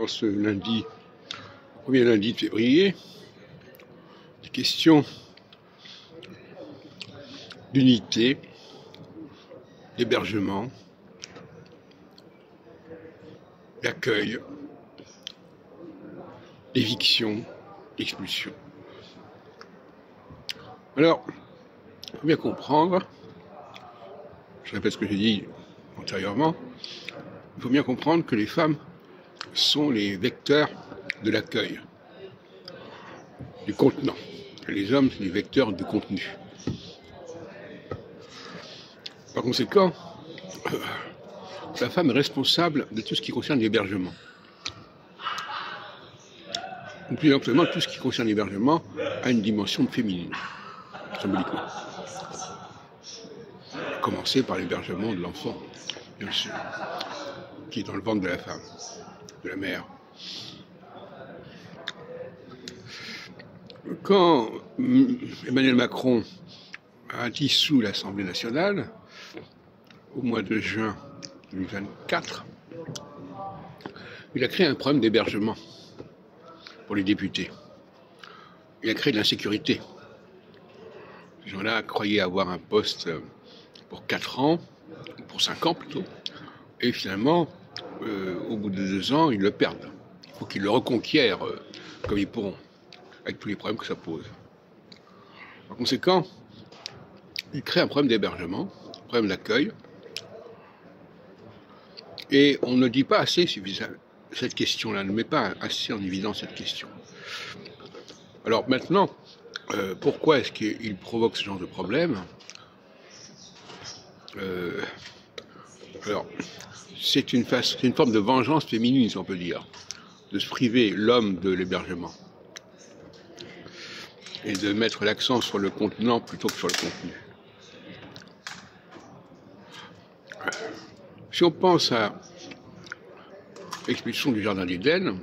Ce lundi, premier lundi de février, des questions d'unité, d'hébergement, d'accueil, d'éviction, d'expulsion. Alors, il faut bien comprendre, je répète ce que j'ai dit antérieurement, il faut bien comprendre que les femmes sont les vecteurs de l'accueil, du contenant. Et les hommes sont les vecteurs du contenu. Par conséquent, la femme est responsable de tout ce qui concerne l'hébergement. Ou plus amplement, tout ce qui concerne l'hébergement a une dimension féminine, symboliquement. À commencer par l'hébergement de l'enfant, bien sûr, qui est dans le ventre de la femme, de la mère. Quand Emmanuel Macron a dissous l'Assemblée nationale, au mois de juin 2024, il a créé un problème d'hébergement pour les députés. Il a créé de l'insécurité. Ces gens-là croyaient avoir un poste pour 4 ans, pour 5 ans plutôt, et finalement, au bout de 2 ans, ils le perdent. Il faut qu'ils le reconquièrent comme ils pourront, avec tous les problèmes que ça pose. Par conséquent, il crée un problème d'hébergement, un problème d'accueil, et on ne dit pas assez cette question-là, ne met pas assez en évidence cette question. Alors maintenant, pourquoi est-ce qu'il provoque ce genre de problème? Alors, c'est une forme de vengeance féminine, si on peut dire, de se priver l'homme de l'hébergement et de mettre l'accent sur le contenant plutôt que sur le contenu. Si on pense à l'expulsion du jardin d'Éden,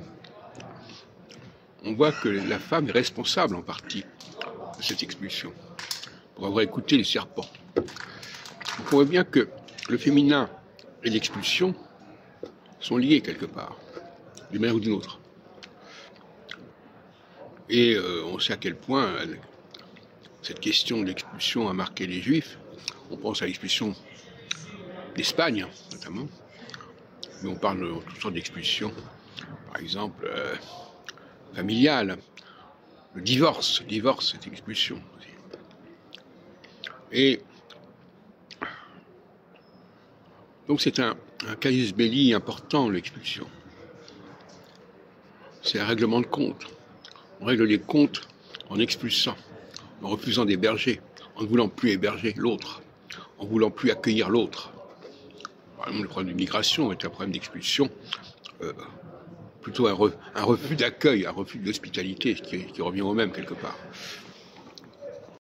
on voit que la femme est responsable en partie de cette expulsion, pour avoir écouté les serpents. On voit bien que le féminin et l'expulsion sont liés quelque part, d'une manière ou d'une autre. Et on sait à quel point cette question de l'expulsion a marqué les Juifs. On pense à l'expulsion d'Espagne, notamment. Mais on parle de toutes sortes d'expulsions, par exemple familiale. Le divorce, c'est expulsion aussi. Et donc c'est un casus belli important, l'expulsion. C'est un règlement de compte. On règle les comptes en expulsant, en refusant d'héberger, en ne voulant plus héberger l'autre, en ne voulant plus accueillir l'autre. Par exemple, le problème de migration est un problème d'expulsion, plutôt un refus d'accueil, un refus d'hospitalité, qui revient au même quelque part.